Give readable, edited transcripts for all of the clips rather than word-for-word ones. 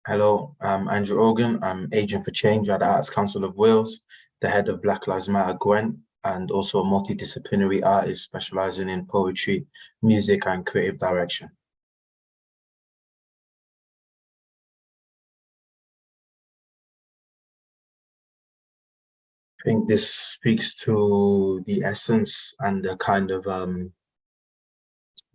Hello, I'm Andrew Ogun. I'm Agent for Change at the Arts Council of Wales, the head of Black Lives Matter Gwent, and also a multidisciplinary artist specializing in poetry, music, and creative direction. I think this speaks to the essence and the kind of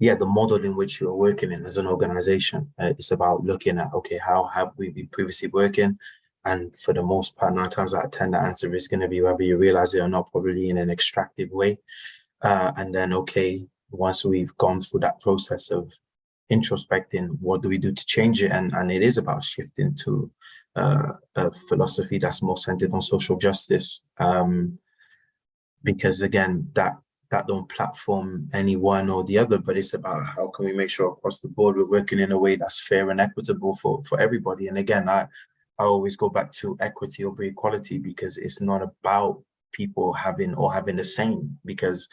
the model in which you're working in as an organization. It's about looking at, okay, how have we been previously working? And for the most part, 9 times out of 10, the answer is going to be whether you realize it or not, probably in an extractive way. And then, okay, once we've gone through that process of introspecting, what do we do to change it? And it is about shifting to a philosophy that's more centered on social justice. Because again, that don't platform any one or the other, but it's about how can we make sure across the board we're working in a way that's fair and equitable for everybody. And again, I always go back to equity over equality, because it's not about people having the same, because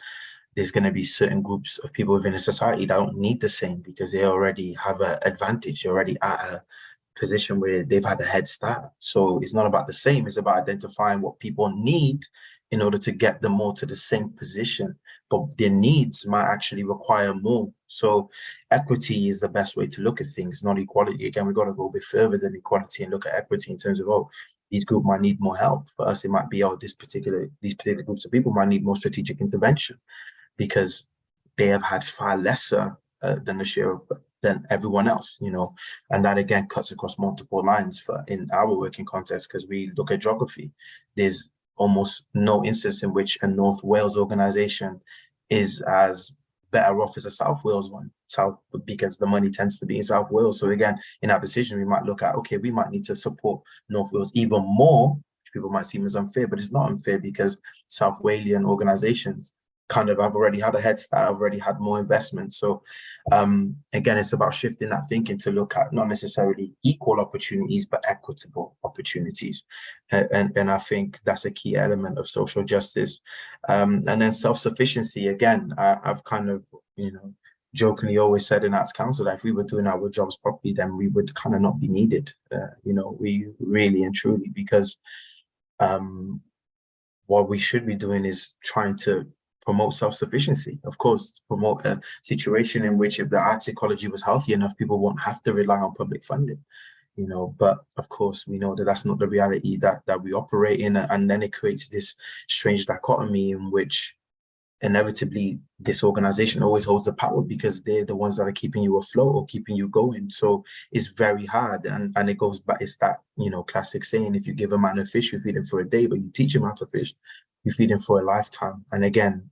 there's going to be certain groups of people within a society that don't need the same because they already have an advantage, they're already at a position where they've had a head start. So it's not about the same, it's about identifying what people need in order to get them more to the same position, but their needs might actually require more. So equity is the best way to look at things, not equality. Again, we've got to go a bit further than equality and look at equity in terms of, oh, these groups might need more help. For us, it might be, oh, these particular groups of people might need more strategic intervention because they have had far lesser than the share of than everyone else, and that again cuts across multiple lines for in our working context, because we look at geography. There's almost no instance in which a North Wales organization is as better off as a South Wales one, because the money tends to be in South Wales. So again, in our decision, we might look at, okay, we might need to support North Wales even more, which people might seem as unfair, but it's not unfair because South Walian organizations kind of have already had a head start, I've already had more investment. So again, it's about shifting that thinking to look at not necessarily equal opportunities, but equitable opportunities. And I think that's a key element of social justice. And then self-sufficiency, again, I've kind of, jokingly always said in Arts Council that if we were doing our jobs properly, then we would kind of not be needed, we really and truly, because what we should be doing is trying to promote self-sufficiency, of course, promote a situation in which if the arts ecology was healthy enough, people won't have to rely on public funding, but of course we know that that's not the reality that we operate in, and then it creates this strange dichotomy in which inevitably this organization always holds the power because they're the ones that are keeping you afloat or keeping you going. So it's very hard, and it goes back, it's that classic saying, if you give a man a fish, you feed him for a day, but you teach him how to fish, you feed him for a lifetime. And again,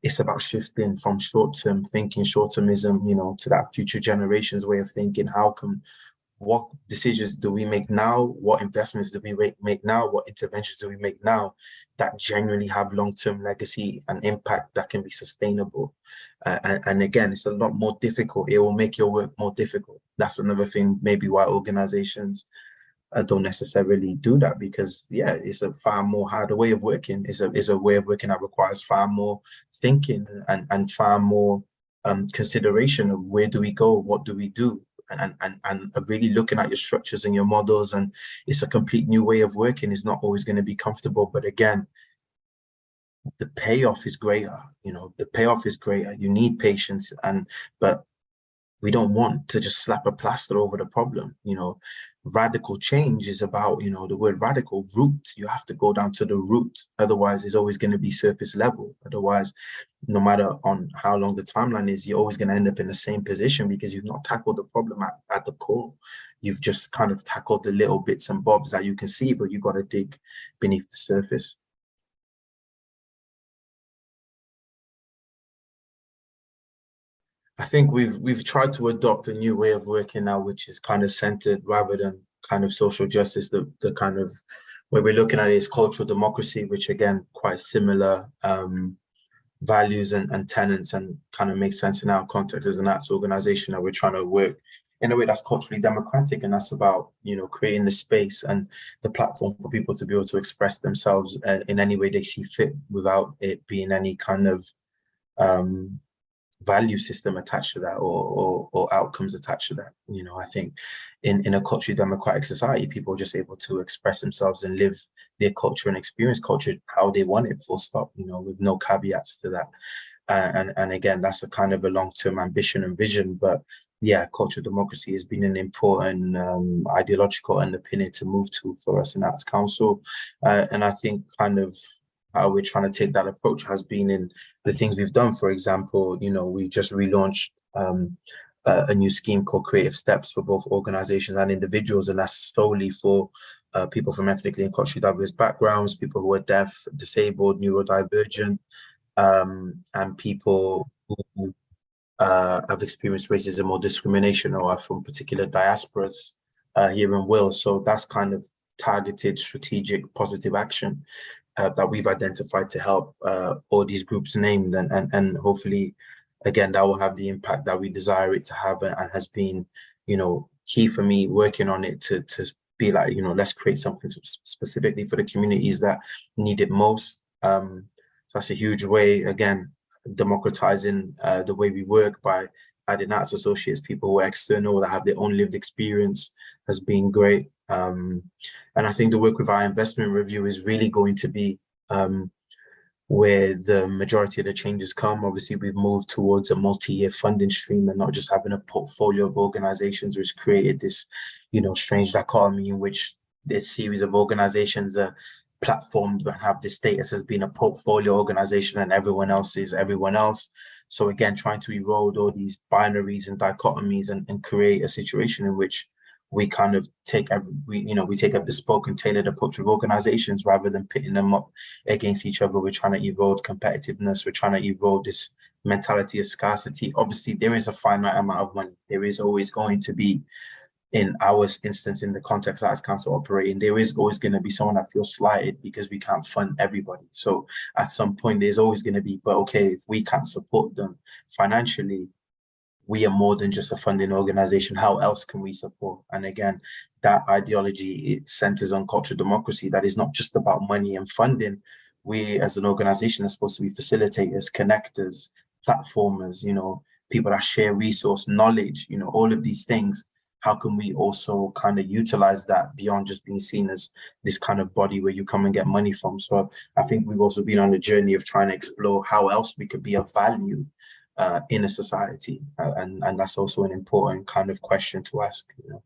it's about shifting from short-term thinking, short-termism, to that future generations way of thinking. What decisions do we make now? What investments do we make now? What interventions do we make now that genuinely have long-term legacy and impact that can be sustainable? And again, it's a lot more difficult. It will make your work more difficult. That's another thing, maybe why organizations don't necessarily do that, because it's a far more harder way of working. It's a way of working that requires far more thinking and far more consideration of where do we go, what do we do, and really looking at your structures and your models. And it's a complete new way of working. It's not always going to be comfortable, but again, the payoff is greater. The payoff is greater. You need patience, but we don't want to just slap a plaster over the problem. Radical change is about, the word radical, root. You have to go down to the root. Otherwise, it's always going to be surface level. Otherwise, no matter on how long the timeline is, you're always going to end up in the same position because you've not tackled the problem at the core. You've just kind of tackled the little bits and bobs that you can see, but you've got to dig beneath the surface. I think we've tried to adopt a new way of working now, which is kind of centered rather than kind of social justice. The kind of way we're looking at it is cultural democracy, which again, quite similar values and tenets, and kind of makes sense in our context as an arts organization, that we're trying to work in a way that's culturally democratic, and that's about creating the space and the platform for people to be able to express themselves in any way they see fit, without it being any kind of value system attached to that, or outcomes attached to that. You know, I think in a culturally democratic society, people are just able to express themselves and live their culture and experience culture how they want it, full stop, you know, with no caveats to that. And again, that's a kind of a long-term ambition and vision. But yeah, cultural democracy has been an important ideological underpinning to move to for us in Arts Council. And I think kind of how we're trying to take that approach has been in the things we've done. For example, you know, we just relaunched a new scheme called Creative Steps for both organizations and individuals, and that's solely for people from ethnically and culturally diverse backgrounds, people who are deaf, disabled, neurodivergent, and people who have experienced racism or discrimination or are from particular diasporas here in Wales. So that's kind of targeted, strategic, positive action that we've identified to help all these groups named, and hopefully, again, that will have the impact that we desire it to have, and has been, you know, key for me working on it to be like, you know, let's create something specifically for the communities that need it most. So that's a huge way, again, democratizing the way we work by adding arts associates, people who are external, that have their own lived experience, has been great. And I think the work with our investment review is really going to be where the majority of the changes come. Obviously, we've moved towards a multi-year funding stream and not just having a portfolio of organizations, which created this, you know, strange dichotomy in which this series of organizations are platformed and have this status as being a portfolio organization and everyone else is everyone else. So again, trying to erode all these binaries and dichotomies and create a situation in which we kind of take we take a bespoke and tailored approach of organizations rather than pitting them up against each other. We're trying to erode competitiveness. We're trying to erode this mentality of scarcity. Obviously, there is a finite amount of money. There is always going to be, in our instance, in the context Arts Council operating, there is always going to be someone that feels slighted because we can't fund everybody. So at some point, there's always going to be, but okay, if we can't support them financially, we are more than just a funding organization. How else can we support? And again, that ideology, it centers on cultural democracy. That is not just about money and funding. We as an organization are supposed to be facilitators, connectors, platformers, you know, people that share resource, knowledge, you know, all of these things. How can we also kind of utilize that beyond just being seen as this kind of body where you come and get money from? So I think we've also been on a journey of trying to explore how else we could be of value in a society, and that's also an important kind of question to ask, you know.